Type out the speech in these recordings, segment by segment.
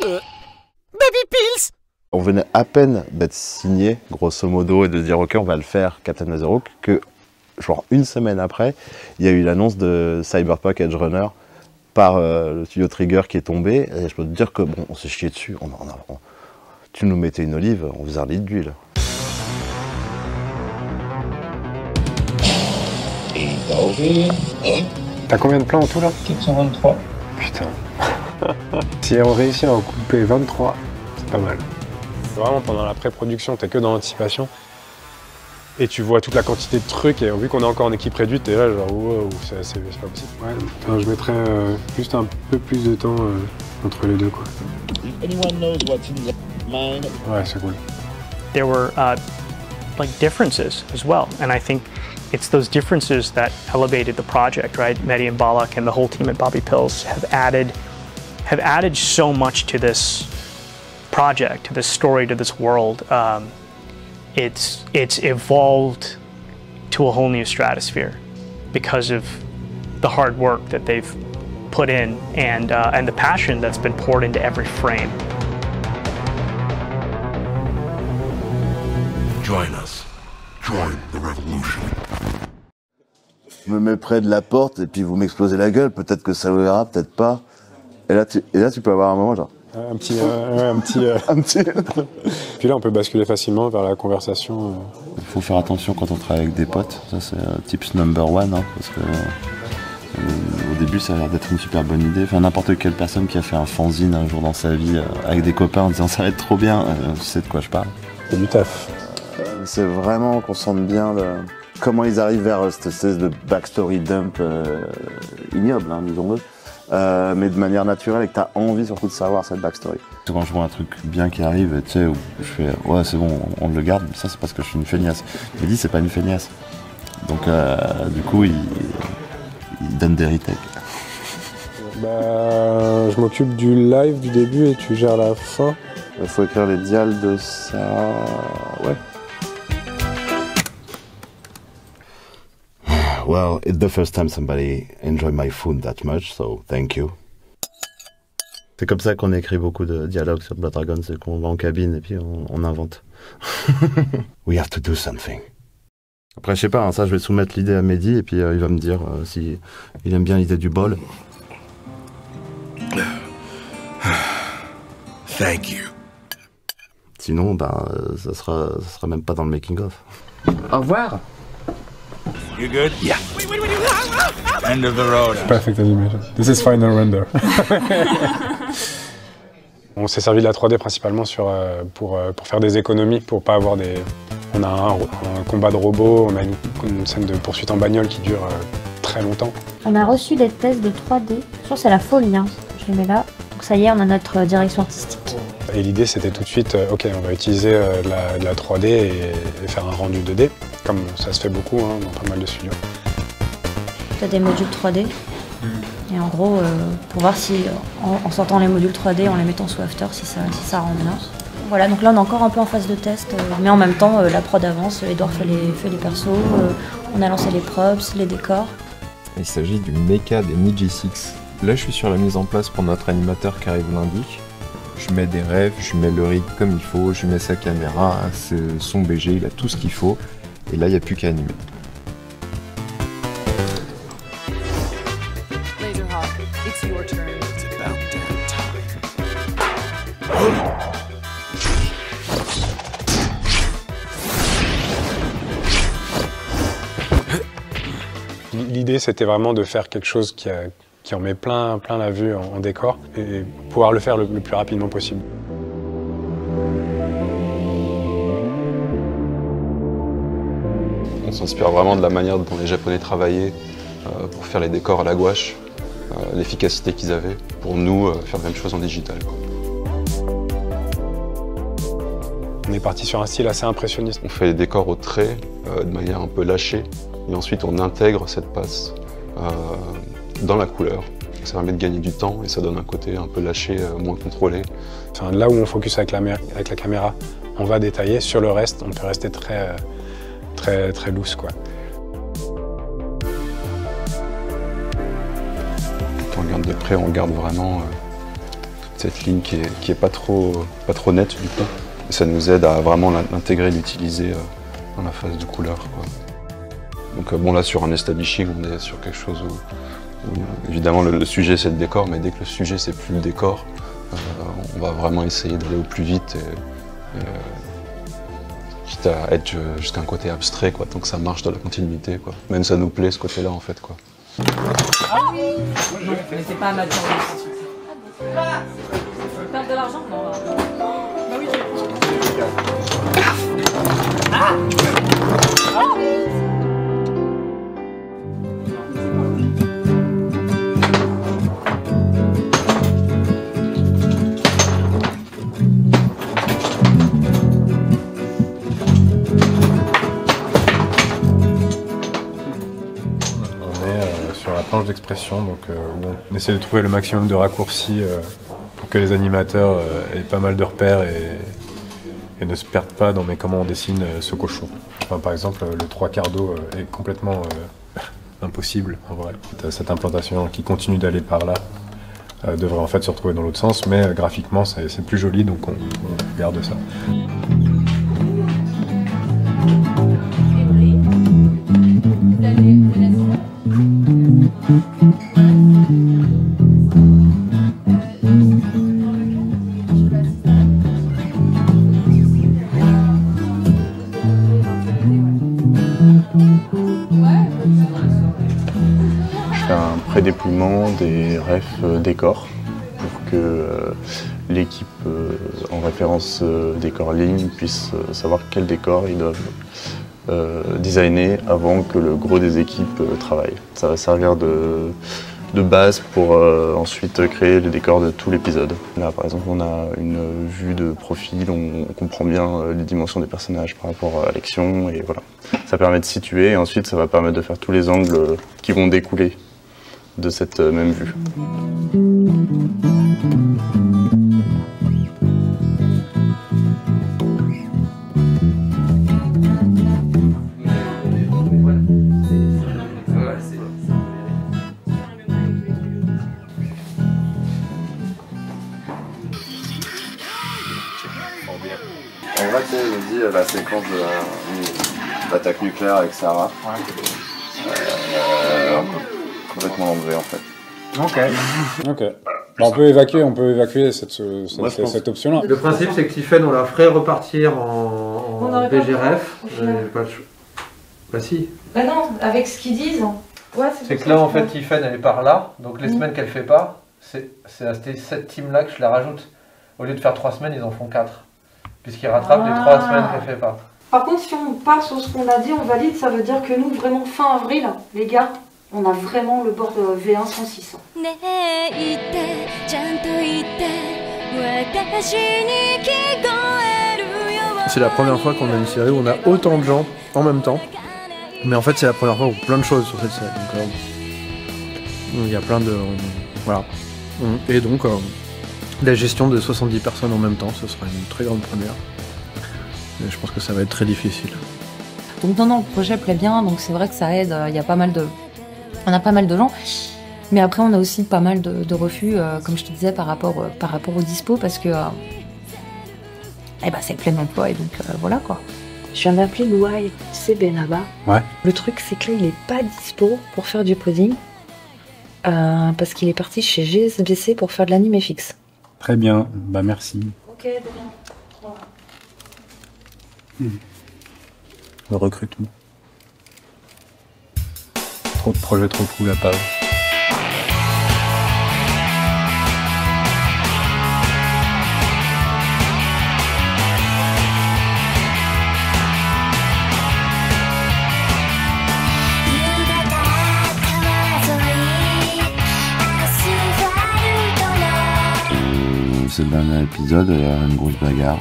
Baby Pills. On venait à peine d'être signé, grosso modo, et de dire ok, on va le faire, Captain Laserhawk, que genre une semaine après, il y a eu l'annonce de Cyberpunk Edge Runner par le studio Trigger qui est tombé. Et je peux te dire que bon, on s'est chié dessus. Tu nous mettais une olive, on faisait un litre d'huile. T'as combien de plans en tout là? 423. Putain. Si on réussit à en couper 23, c'est pas mal. Vraiment, pendant la pré-production, t'es que dans l'anticipation. Et tu vois toute la quantité de trucs, et vu qu'on est encore en équipe réduite, t'es là genre wow, c'est pas possible. Ouais, enfin, je mettrais juste un peu plus de temps entre les deux quoi. Ouais, c'est cool. There were like differences as well, and I think it's those differences that elevated the project, right? Mehdi and Balak and the whole team at Bobby Pills have added so much to this project, to this story, to this world. It's evolved to a whole new stratosphere because of the hard work that they've put in and the passion that's been poured into every frame. Join us. Join the revolution. Je me mets près de la porte et puis vous m'explosez la gueule. Peut-être que ça verra, peut-être pas. Et là, tu peux avoir un moment genre. Un petit. Puis là, on peut basculer facilement vers la conversation. Il faut faire attention quand on travaille avec des potes. Ça, c'est tips number one, hein, parce que au début, ça a l'air d'être une super bonne idée. Enfin, n'importe quelle personne qui a fait un fanzine un jour dans sa vie avec des copains en disant ça va être trop bien, tu sais de quoi je parle. C'est du taf. C'est vraiment qu'on sente bien comment ils arrivent vers cette espèce de backstory dump ignoble, hein, disons-le. Mais de manière naturelle et que tu as envie surtout de savoir cette backstory. Quand je vois un truc bien qui arrive, tu sais, où je fais ouais c'est bon, on le garde, ça c'est parce que je suis une feignasse. Il dit c'est pas une feignasse. Donc du coup il donne des retakes. Bah je m'occupe du live du début et tu gères la fin. Il faut écrire les dials de ça. Ouais. Well, it's the first time somebody enjoyed my food that much, so thank you. C'est comme ça qu'on écrit beaucoup de dialogues sur Blood Dragon, c'est qu'on va en cabine et puis on invente. We have to do something. Après, je sais pas, hein, ça je vais soumettre l'idée à Mehdi et puis il va me dire si il aime bien l'idée du bol. Thank you. Sinon, ça sera même pas dans le making-of. Au revoir. You good? Yeah. End of the road. Perfect animation. This is final render. On s'est servi de la 3D principalement pour faire des économies, pour pas avoir des... On a un combat de robots, on a une scène de poursuite en bagnole qui dure très longtemps. On a reçu des tests de 3D. Je pense que c'est la folie, hein. Je les mets là. Donc ça y est, on a notre direction artistique. Et l'idée c'était tout de suite, ok, on va utiliser de la 3D et faire un rendu 2D, comme ça se fait beaucoup hein, dans pas mal de studios. Tu as des modules 3D. Et en gros, pour voir si, en sortant les modules 3D, en les mettant sous After, si ça rend bien. Voilà, donc là on est encore un peu en phase de test, mais en même temps, la prod avance, Edouard fait les persos, on a lancé les props, les décors. Il s'agit du mecha des Niji6. Là je suis sur la mise en place pour notre animateur qui arrive lundi. Je mets des rêves, je mets le rig comme il faut, je mets sa caméra, son BG, il a tout ce qu'il faut. Et là, il n'y a plus qu'à animer. Laserhawk, it's your turn. It's about damn time. L'idée, c'était vraiment de faire quelque chose qui en met plein la vue en décor et pouvoir le faire le plus rapidement possible. On s'inspire vraiment de la manière dont les Japonais travaillaient pour faire les décors à la gouache, l'efficacité qu'ils avaient. Pour nous, faire la même chose en digital. On est parti sur un style assez impressionniste. On fait les décors au trait, de manière un peu lâchée, et ensuite on intègre cette passe dans la couleur. Ça permet de gagner du temps et ça donne un côté un peu lâché, moins contrôlé. Enfin, là où on focus avec la caméra, on va détailler. Sur le reste, on peut rester très loose, quoi. Quand on regarde de près, on regarde vraiment cette ligne qui est pas trop nette du coup. Et ça nous aide à vraiment l'intégrer, l'utiliser dans la phase de couleur, quoi. Donc bon, là sur un establishing, on est sur quelque chose où évidemment le sujet c'est le décor, mais dès que le sujet c'est plus le décor, on va vraiment essayer d'aller au plus vite et quitte à être jusqu'à un côté abstrait, quoi, tant que ça marche dans la continuité, quoi. Même ça nous plaît ce côté-là en fait, quoi. Ah oui. Mais c'est pas amateur de perdre de l'argent? Non. Bah oui, ah. Sur la planche d'expression, donc où on essaie de trouver le maximum de raccourcis pour que les animateurs aient pas mal de repères et ne se perdent pas dans comment on dessine ce cochon. Enfin, par exemple, le 3/4 d'eau est complètement impossible en vrai. Cette implantation qui continue d'aller par là devrait en fait se retrouver dans l'autre sens, mais graphiquement c'est plus joli, donc on garde ça. Un prédépouillement des refs décors pour que l'équipe en référence décor ligne puisse savoir quel décor ils doivent designer avant que le gros des équipes travaille. Ça va servir de base pour ensuite créer le décor de tout l'épisode. Là par exemple on a une vue de profil, on comprend bien les dimensions des personnages par rapport à l'action et voilà. Ça permet de situer et ensuite ça va permettre de faire tous les angles qui vont découler de cette même vue. En vrai, tu sais, je me dis la séquence de l'attaque nucléaire avec Sarah. Complètement enlevé en fait. Ok. Bon, on peut évacuer cette option-là. Le principe, c'est que Tiffen, on la ferait repartir en BGRF. Bah si. Bah non, avec ce qu'ils disent. Ouais, c'est que là, en fait, Tiffen, elle est par là. Donc les semaines qu'elle fait pas, c'est à cette team-là que je la rajoute. Au lieu de faire 3 semaines, ils en font 4. Puisqu'ils rattrapent les 3 semaines qu'elle fait pas. Par contre, si on part sur ce qu'on a dit, on valide, ça veut dire que nous, vraiment fin avril, les gars, on a vraiment le bord de V1 106. C'est la première fois qu'on a une série où on a autant de gens en même temps. Mais en fait, c'est la première fois où plein de choses sur cette série. Donc, il y a plein de... voilà. Et donc, la gestion de 70 personnes en même temps, ce sera une très grande première. Et je pense que ça va être très difficile. Donc non, le projet plaît bien, donc c'est vrai que ça aide. Il y a pas mal de... On a pas mal de gens, mais après on a aussi pas mal de refus, comme je te disais, par rapport au dispo, parce que c'est plein emploi et donc voilà quoi. Je viens d'appeler Louaï, tu sais Benaba. Ouais. Le truc c'est que là il est pas dispo pour faire du posing, parce qu'il est parti chez GSBC pour faire de l'anime fixe. Très bien, bah merci. Ok, bon. Le recrutement. Trop de projets, trop cool à Pau. C'est le dernier épisode, il y a une grosse bagarre.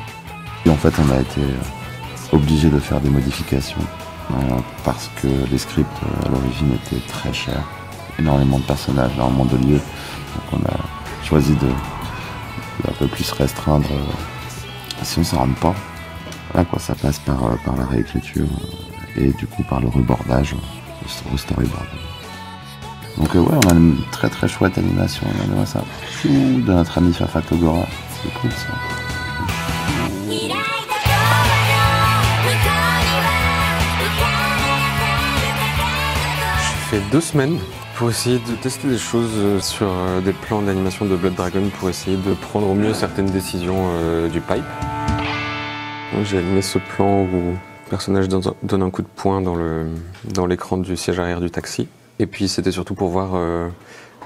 Et en fait, on a été obligé de faire des modifications parce que les scripts à l'origine étaient très chers. Énormément de personnages, énormément de lieux. Donc on a choisi de un peu plus restreindre. Si on s'en rend pas, là, quoi, ça passe par la réécriture et du coup par le rebordage, le storyboard. Donc ouais, on a une très très chouette animation, on voit ça. De notre ami Fafatogora, c'est cool ça. J'ai fait 2 semaines pour essayer de tester des choses sur des plans d'animation de Blood Dragon pour essayer de prendre au mieux certaines décisions du pipe. J'ai animé ce plan où le personnage donne un coup de poing dans l'écran du siège arrière du taxi. Et puis c'était surtout pour voir,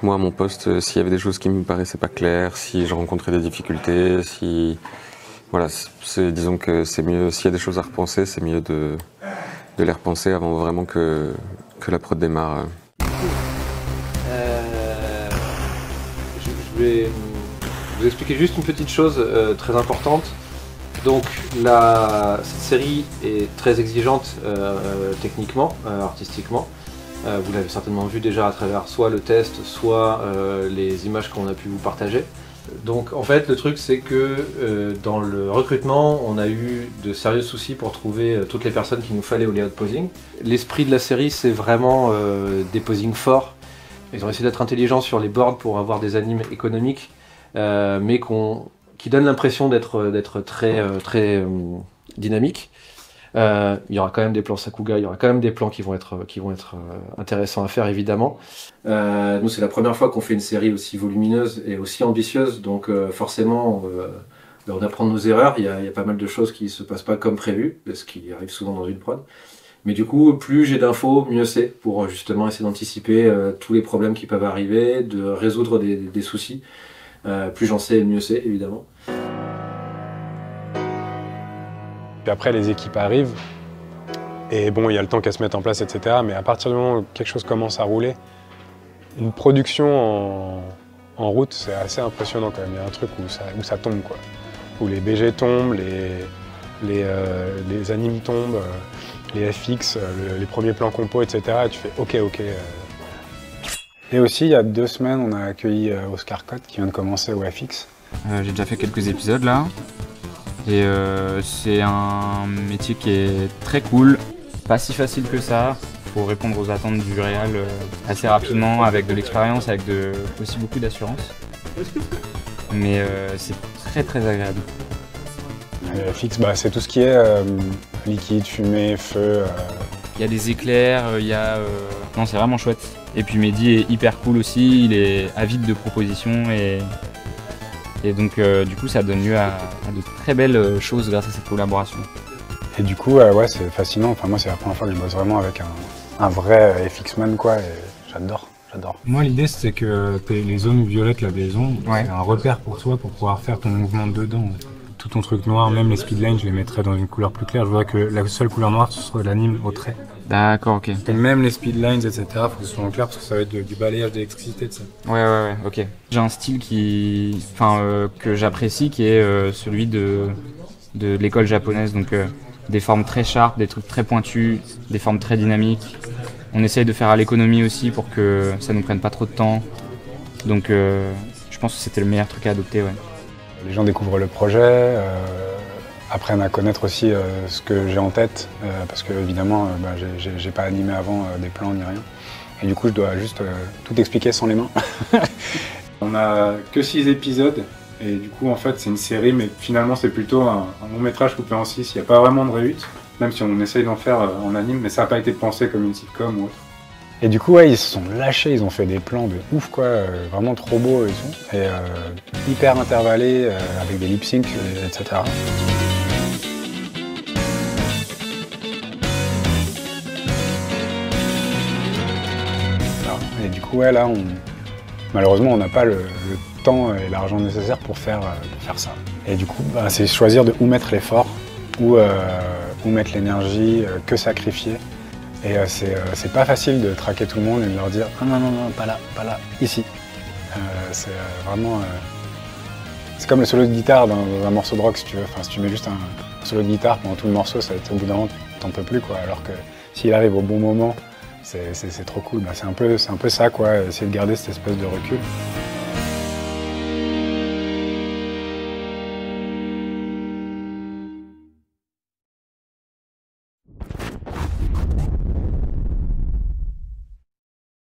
moi à mon poste, s'il y avait des choses qui me paraissaient pas claires, si je rencontrais des difficultés, si... Voilà, disons que c'est mieux, s'il y a des choses à repenser, c'est mieux de les repenser avant vraiment que la prod démarre. Je vais vous expliquer juste une petite chose très importante. Donc cette série est très exigeante techniquement, artistiquement. Vous l'avez certainement vu déjà à travers soit le test, soit les images qu'on a pu vous partager. Donc en fait le truc c'est que dans le recrutement on a eu de sérieux soucis pour trouver toutes les personnes qu'il nous fallait au layout posing. L'esprit de la série c'est vraiment des posings forts. Ils ont essayé d'être intelligents sur les boards pour avoir des animes économiques mais qui donnent l'impression d'être très dynamiques. Il y aura quand même des plans Sakuga, il y aura quand même des plans qui vont être intéressants à faire évidemment. Nous c'est la première fois qu'on fait une série aussi volumineuse et aussi ambitieuse, donc forcément on apprend de nos erreurs, il y a pas mal de choses qui se passent pas comme prévu, ce qui arrive souvent dans une prod. Mais du coup, plus j'ai d'infos, mieux c'est, pour justement essayer d'anticiper tous les problèmes qui peuvent arriver, de résoudre des soucis. Plus j'en sais, mieux c'est évidemment. Puis après, les équipes arrivent, et bon, il y a le temps qu'elles se mettent en place, etc. Mais à partir du moment où quelque chose commence à rouler, une production en route, c'est assez impressionnant quand même. Il y a un truc où ça tombe, quoi. Où les BG tombent, les animes tombent, les FX, les premiers plans compo, etc. Et tu fais OK. Et aussi, il y a 2 semaines, on a accueilli Oscar Cotte, qui vient de commencer au FX. J'ai déjà fait quelques épisodes là. Et c'est un métier qui est très cool, pas si facile que ça. Faut répondre aux attentes du réal assez rapidement, avec de l'expérience, avec aussi beaucoup d'assurance. Mais c'est très très agréable. FX, c'est tout ce qui est liquide, fumée, feu. Il y a des éclairs, non, c'est vraiment chouette. Et puis Mehdi est hyper cool aussi, il est avide de propositions et donc du coup ça donne lieu à de très belles choses grâce à cette collaboration. Et du coup ouais, c'est fascinant, enfin moi c'est la première fois que je bosse vraiment avec un vrai FX-man quoi, et j'adore. Moi l'idée c'est que les zones violettes, la maison, c'est un repère pour toi pour pouvoir faire ton mouvement dedans. Tout ton truc noir, même les speedlines, je les mettrais dans une couleur plus claire. Je vois que la seule couleur noire, ce serait l'anime au trait. D'accord, ok. Et même les speedlines, etc., faut que ce soit en clair parce que ça va être du balayage d'électricité, de ça. Ouais, ok. J'ai un style que j'apprécie, qui est celui de l'école japonaise. Donc des formes très sharp, des trucs très pointus, des formes très dynamiques. On essaye de faire à l'économie aussi pour que ça nous prenne pas trop de temps. Donc je pense que c'était le meilleur truc à adopter, ouais. Les gens découvrent le projet, apprennent à connaître aussi ce que j'ai en tête, parce que évidemment, j'ai pas animé avant des plans ni rien. Et du coup, je dois juste tout expliquer sans les mains. On a que 6 épisodes, et du coup, en fait, c'est une série, mais finalement, c'est plutôt un long métrage coupé en 6. Il n'y a pas vraiment de réhute, même si on essaye d'en faire en anime, mais ça n'a pas été pensé comme une sitcom ou autre. Et du coup, ouais, ils se sont lâchés, ils ont fait des plans de ouf, quoi, vraiment trop beaux et tout. Et hyper intervallés, avec des lip syncs, etc. Et du coup, ouais, là, malheureusement, on n'a pas le temps et l'argent nécessaire pour faire ça. Et du coup, c'est choisir de où mettre l'effort, où mettre l'énergie, que sacrifier. Et c'est pas facile de traquer tout le monde et de leur dire « Non, pas là, ici ». C'est vraiment... c'est comme le solo de guitare dans un morceau de rock, si tu veux. Enfin, si tu mets juste un solo de guitare pendant tout le morceau, au bout d'un moment, t'en peux plus, quoi. Alors que s'il arrive au bon moment, c'est trop cool. C'est un peu ça, quoi, essayer de garder cette espèce de recul.